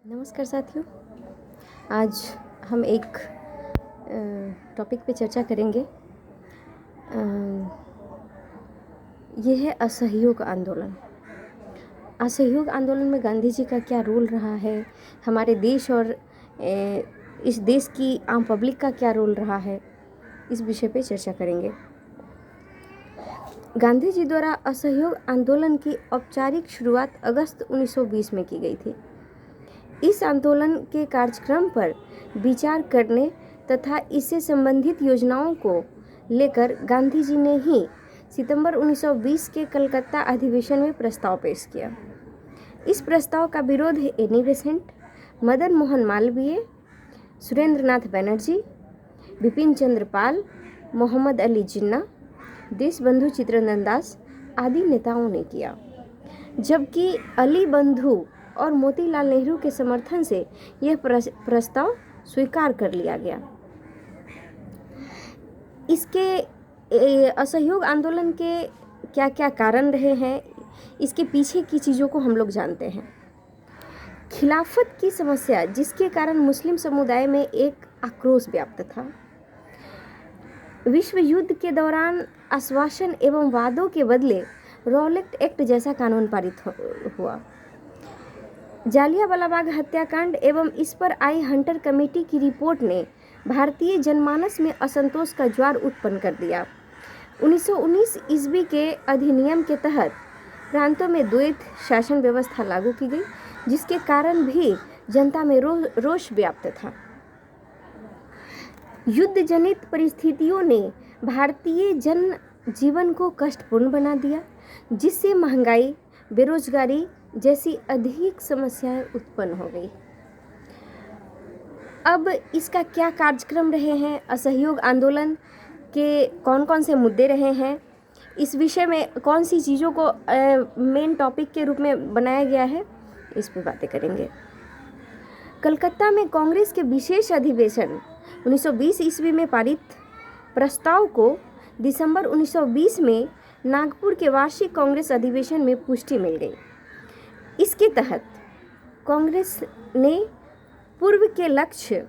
नमस्कार साथियों। आज हम एक टॉपिक पे चर्चा करेंगे। ये है असहयोग आंदोलन। असहयोग आंदोलन में गांधी जी का क्या रोल रहा है, हमारे देश और इस देश की आम पब्लिक का क्या रोल रहा है, इस विषय पे चर्चा करेंगे। गांधी जी द्वारा असहयोग आंदोलन की औपचारिक शुरुआत अगस्त 1920 में की गई थी। इस आंदोलन के कार्यक्रम पर विचार करने तथा इससे संबंधित योजनाओं को लेकर गांधी जी ने ही सितंबर 1920 के कलकत्ता अधिवेशन में प्रस्ताव पेश किया। इस प्रस्ताव का विरोध एनी बेसेंट, मदन मोहन मालवीय, सुरेंद्रनाथ बनर्जी, बिपिन चंद्र पाल, मोहम्मद अली जिन्ना, देशबंधु चित्तरंजन दास आदि नेताओं ने किया, जबकि अली बंधु और मोतीलाल नेहरू के समर्थन से यह प्रस्ताव स्वीकार कर लिया गया। इसके असहयोग आंदोलन के क्या क्या कारण रहे हैं, इसके पीछे की चीज़ों को हम लोग जानते हैं। खिलाफत की समस्या, जिसके कारण मुस्लिम समुदाय में एक आक्रोश व्याप्त था। विश्व युद्ध के दौरान आश्वासन एवं वादों के बदले रॉलेट एक्ट जैसा कानून पारित हुआ। जालियांवाला बाग हत्याकांड एवं इस पर आई हंटर कमेटी की रिपोर्ट ने भारतीय जनमानस में असंतोष का ज्वार उत्पन्न कर दिया। 1919 ईस्वी के अधिनियम के तहत प्रांतों में द्वैत शासन व्यवस्था लागू की गई, जिसके कारण भी जनता में रोष व्याप्त था। युद्ध जनित परिस्थितियों ने भारतीय जन जीवन को कष्टपूर्ण बना दिया, जिससे महंगाई, बेरोजगारी जैसी अधिक समस्याएं उत्पन्न हो गई। अब इसका क्या कार्यक्रम रहे हैं, असहयोग आंदोलन के कौन कौन से मुद्दे रहे हैं, इस विषय में कौन सी चीज़ों को मेन टॉपिक के रूप में बनाया गया है, इस पर बातें करेंगे। कलकत्ता में कांग्रेस के विशेष अधिवेशन 1920 ईस्वी में पारित प्रस्ताव को दिसंबर 1920 में नागपुर के वार्षिक कांग्रेस अधिवेशन में पुष्टि मिल गई। इसके तहत कांग्रेस ने पूर्व के लक्ष्य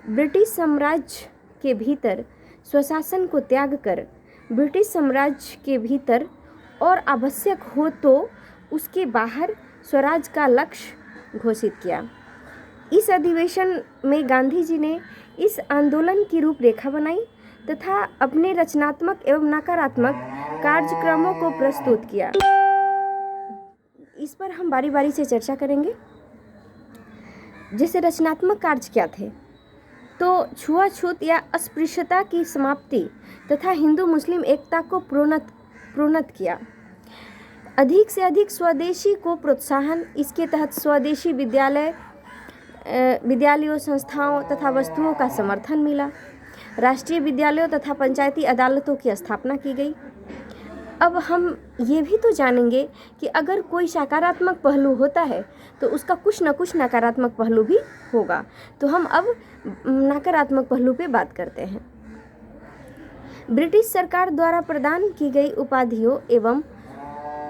ब्रिटिश साम्राज्य के भीतर स्वशासन को त्याग कर ब्रिटिश साम्राज्य के भीतर और आवश्यक हो तो उसके बाहर स्वराज का लक्ष्य घोषित किया। इस अधिवेशन में गांधी जी ने इस आंदोलन की रूपरेखा बनाई तथा अपने रचनात्मक एवं नकारात्मक कार्यक्रमों को प्रस्तुत किया। इस पर हम बारी बारी से चर्चा करेंगे। जैसे रचनात्मक कार्य क्या थे, तो छुआछूत या अस्पृश्यता की समाप्ति तथा हिंदू मुस्लिम एकता को प्रोन्नत किया। अधिक से अधिक स्वदेशी को प्रोत्साहन, इसके तहत स्वदेशी विद्यालयों, संस्थाओं तथा वस्तुओं का समर्थन मिला। राष्ट्रीय विद्यालयों तथा पंचायती अदालतों की स्थापना की गई। अब हम ये भी तो जानेंगे कि अगर कोई सकारात्मक पहलू होता है तो उसका कुछ न कुछ नकारात्मक पहलू भी होगा। तो हम अब नकारात्मक पहलू पे बात करते हैं। ब्रिटिश सरकार द्वारा प्रदान की गई उपाधियों एवं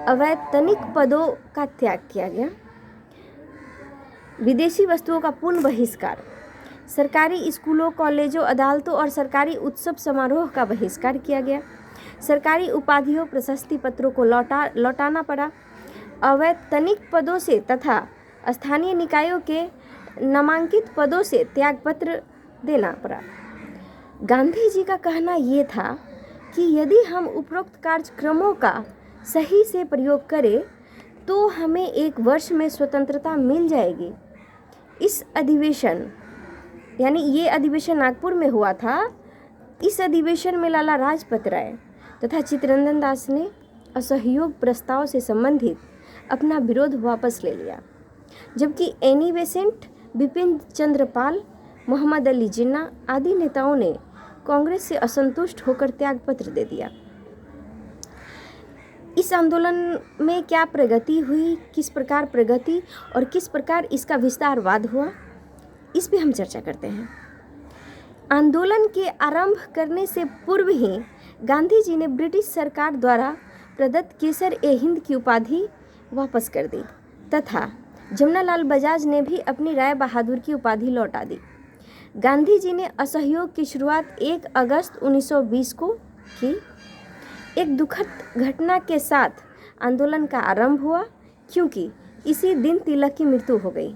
अवैतनिक पदों का त्याग किया गया। विदेशी वस्तुओं का पूर्ण बहिष्कार, सरकारी स्कूलों, कॉलेजों, अदालतों और सरकारी उत्सव समारोह का बहिष्कार किया गया। सरकारी उपाधियों, प्रशस्ति पत्रों को लौटाना पड़ा। अवैतनिक पदों से तथा स्थानीय निकायों के नामांकित पदों से त्यागपत्र देना पड़ा। गांधी जी का कहना ये था कि यदि हम उपरोक्त कार्यक्रमों का सही से प्रयोग करें तो हमें 1 वर्ष में स्वतंत्रता मिल जाएगी। इस अधिवेशन, यानी ये अधिवेशन नागपुर में हुआ था, इस अधिवेशन में लाला लाजपत राय तथा चित्तरंजन दास ने असहयोग प्रस्ताव से संबंधित अपना विरोध वापस ले लिया, जबकि एनी बेसेंट, बिपिन चंद्र पाल, मोहम्मद अली जिन्ना आदि नेताओं ने कांग्रेस से असंतुष्ट होकर त्यागपत्र दे दिया। इस आंदोलन में क्या प्रगति हुई, किस प्रकार प्रगति और किस प्रकार इसका विस्तारवाद हुआ, इस पे हम चर्चा करते हैं। आंदोलन के आरंभ करने से पूर्व ही गांधी जी ने ब्रिटिश सरकार द्वारा प्रदत्त केसर ए हिंद की उपाधि वापस कर दी तथा जमनालाल बजाज ने भी अपनी राय बहादुर की उपाधि लौटा दी। गांधी जी ने असहयोग की शुरुआत 1 अगस्त 1920 को की। एक दुखद घटना के साथ आंदोलन का आरंभ हुआ, क्योंकि इसी दिन तिलक की मृत्यु हो गई।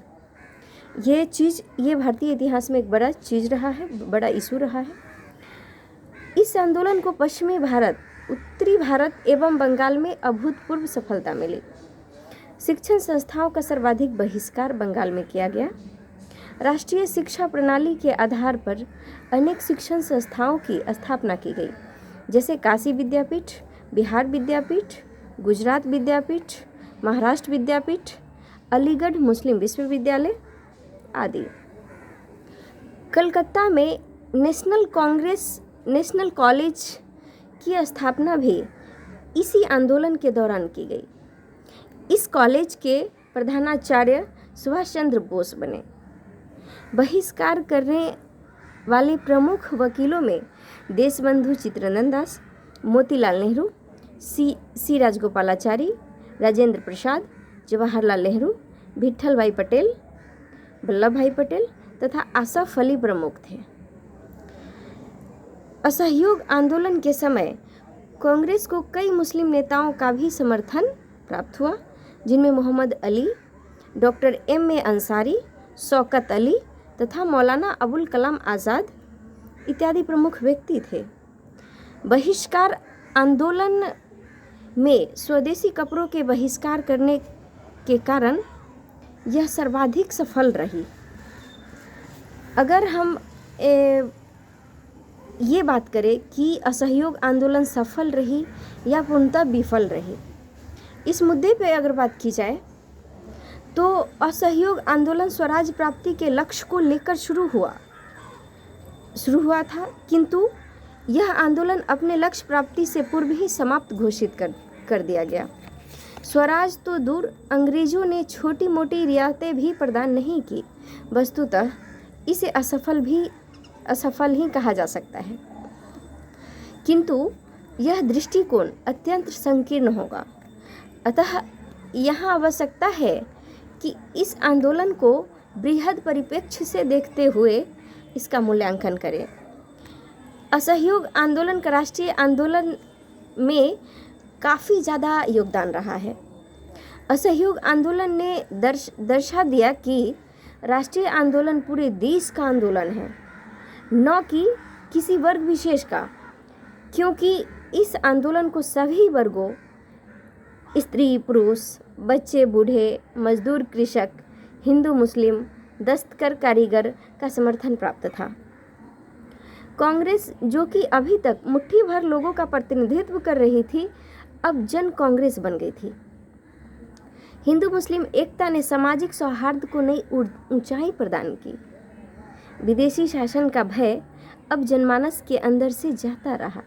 ये भारतीय इतिहास में एक बड़ा चीज़ रहा है, बड़ा इशू रहा है। इस आंदोलन को पश्चिमी भारत, उत्तरी भारत एवं बंगाल में अभूतपूर्व सफलता मिली। शिक्षण संस्थाओं का सर्वाधिक बहिष्कार बंगाल में किया गया। राष्ट्रीय शिक्षा प्रणाली के आधार पर अनेक शिक्षण संस्थाओं की स्थापना की गई, जैसे काशी विद्यापीठ, बिहार विद्यापीठ, गुजरात विद्यापीठ, महाराष्ट्र विद्यापीठ, अलीगढ़ मुस्लिम विश्वविद्यालय आदि। कलकत्ता में नेशनल कॉलेज की स्थापना भी इसी आंदोलन के दौरान की गई। इस कॉलेज के प्रधानाचार्य सुभाष चंद्र बोस बने। बहिष्कार करने वाले प्रमुख वकीलों में देशबंधु चित्तरंजन दास, मोतीलाल नेहरू, सी राजगोपालाचारी, राजेंद्र प्रसाद, जवाहरलाल नेहरू, विट्ठल भाई पटेल, वल्लभ भाई पटेल तथा आसफ अली प्रमुख थे। असहयोग आंदोलन के समय कांग्रेस को कई मुस्लिम नेताओं का भी समर्थन प्राप्त हुआ, जिनमें मोहम्मद अली, डॉक्टर M.A. अंसारी, शौकत अली तथा मौलाना अबुल कलाम आज़ाद इत्यादि प्रमुख व्यक्ति थे। बहिष्कार आंदोलन में स्वदेशी कपड़ों के बहिष्कार करने के कारण यह सर्वाधिक सफल रही। अगर हम ये बात करें कि असहयोग आंदोलन सफल रही या पूर्णतः विफल रही, इस मुद्दे पे अगर बात की जाए तो असहयोग आंदोलन स्वराज प्राप्ति के लक्ष्य को लेकर शुरू हुआ था, किंतु यह आंदोलन अपने लक्ष्य प्राप्ति से पूर्व ही समाप्त घोषित कर दिया गया। स्वराज तो दूर, अंग्रेजों ने छोटी मोटी रियायतें भी प्रदान नहीं की। वस्तुतः इसे असफल ही कहा जा सकता है, किंतु यह दृष्टिकोण अत्यंत संकीर्ण होगा। अतः यहाँ आवश्यकता है कि इस आंदोलन को बृहद परिप्रेक्ष्य से देखते हुए इसका मूल्यांकन करें। असहयोग आंदोलन का राष्ट्रीय आंदोलन में काफ़ी ज़्यादा योगदान रहा है। असहयोग आंदोलन ने दर्शा दिया कि राष्ट्रीय आंदोलन पूरे देश का आंदोलन है, न कि किसी वर्ग विशेष का, क्योंकि इस आंदोलन को सभी वर्गों, स्त्री पुरुष, बच्चे बूढ़े, मजदूर कृषक, हिंदू मुस्लिम, दस्तकर कारीगर का समर्थन प्राप्त था। कांग्रेस, जो कि अभी तक मुट्ठी भर लोगों का प्रतिनिधित्व कर रही थी, अब जन कांग्रेस बन गई थी। हिंदू मुस्लिम एकता ने सामाजिक सौहार्द को नई ऊंचाई प्रदान की। विदेशी शासन का भय अब जनमानस के अंदर से जाता रहा।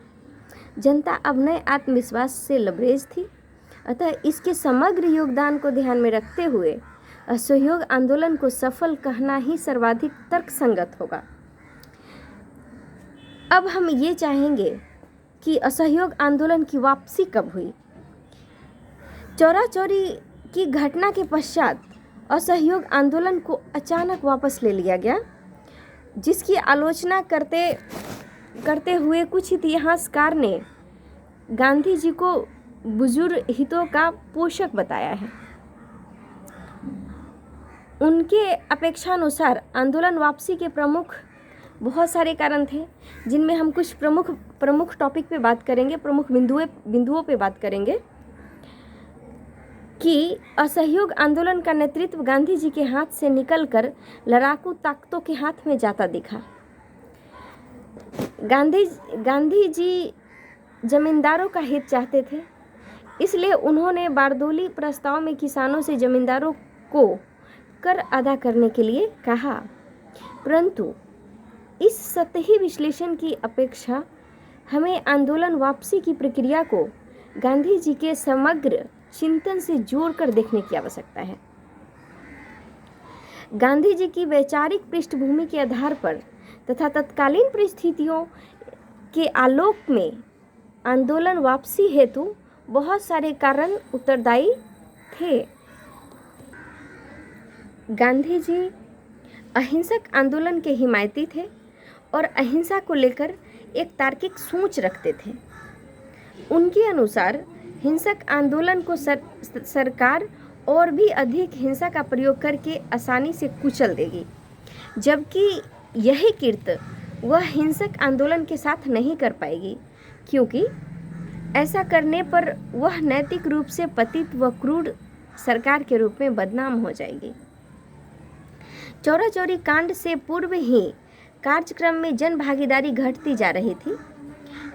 जनता अब नए आत्मविश्वास से लबरेज थी। अतः इसके समग्र योगदान को ध्यान में रखते हुए असहयोग आंदोलन को सफल कहना ही सर्वाधिक तर्कसंगत होगा। अब हम ये चाहेंगे कि असहयोग आंदोलन की वापसी कब हुई। चौरी की घटना के पश्चात असहयोग आंदोलन को अचानक वापस ले लिया गया, जिसकी आलोचना करते हुए कुछ इतिहासकार ने गांधी जी को बुजुर्ग हितों का पोषक बताया है। उनके अपेक्षानुसार आंदोलन वापसी के बहुत सारे कारण थे, जिनमें हम कुछ प्रमुख टॉपिक पे बात करेंगे, प्रमुख बिंदुओं पे बात करेंगे कि असहयोग आंदोलन का नेतृत्व गांधी जी के हाथ से निकलकर लड़ाकू ताकतों के हाथ में जाता दिखा। गांधी जी जमींदारों का हित चाहते थे, इसलिए उन्होंने बारदोली प्रस्ताव में किसानों से जमींदारों को कर अदा करने के लिए कहा। परंतु इस सतही विश्लेषण की अपेक्षा हमें आंदोलन वापसी की प्रक्रिया को गांधी जी के समग्र चिंतन से जोड़कर देखने की आवश्यकता है। गांधी जी की वैचारिक पृष्ठभूमि के आधार पर तथा तत्कालीन परिस्थितियों के आलोक में आंदोलन वापसी हेतु बहुत सारे कारण उत्तरदायी थे। गांधी जी अहिंसक आंदोलन के हिमायती थे और अहिंसा को लेकर एक तार्किक सोच रखते थे। उनके अनुसार हिंसक आंदोलन को सरकार और भी अधिक हिंसा का प्रयोग करके आसानी से कुचल देगी, जबकि यही कृत्य वह हिंसक आंदोलन के साथ नहीं कर पाएगी, क्योंकि ऐसा करने पर वह नैतिक रूप से पतित व क्रूर सरकार के रूप में बदनाम हो जाएगी। चौरा चौरी कांड से पूर्व ही कार्यक्रम में जन भागीदारी घटती जा रही थी।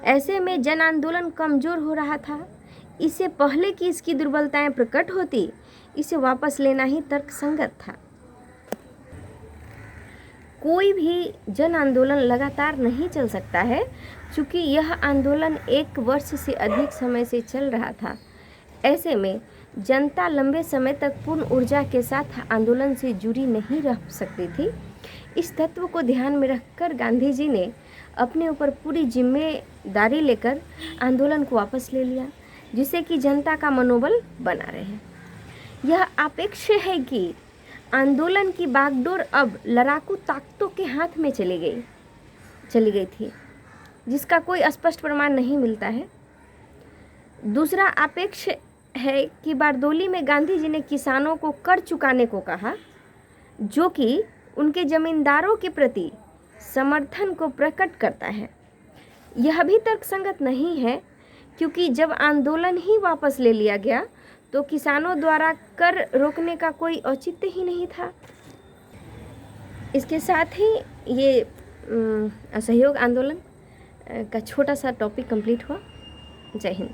ऐसे में जन आंदोलन कमजोर हो रहा था। इससे पहले कि इसकी दुर्बलताएं प्रकट होती, इसे वापस लेना ही तर्कसंगत था। कोई भी जन आंदोलन लगातार नहीं चल सकता है, क्योंकि यह आंदोलन 1 वर्ष से अधिक समय से चल रहा था। ऐसे में जनता लंबे समय तक पूर्ण ऊर्जा के साथ आंदोलन से जुड़ी नहीं रह सकती थी। इस तत्व को ध्यान में रखकर गांधी जी ने अपने ऊपर पूरी जिम्मेदारी लेकर आंदोलन को वापस ले लिया, जिससे कि जनता का मनोबल बना रहे। यह अपेक्ष है कि आंदोलन की बागडोर अब लड़ाकू ताकतों के हाथ में चली गई थी, जिसका कोई स्पष्ट प्रमाण नहीं मिलता है। दूसरा अपेक्ष है कि बारदोली में गांधी जी ने किसानों को कर चुकाने को कहा, जो कि उनके जमींदारों के प्रति समर्थन को प्रकट करता है। यह भी तर्कसंगत नहीं है, क्योंकि जब आंदोलन ही वापस ले लिया गया तो किसानों द्वारा कर रोकने का औचित्य ही नहीं था। इसके साथ ही ये असहयोग आंदोलन का छोटा सा टॉपिक कंप्लीट हुआ। जय हिंद।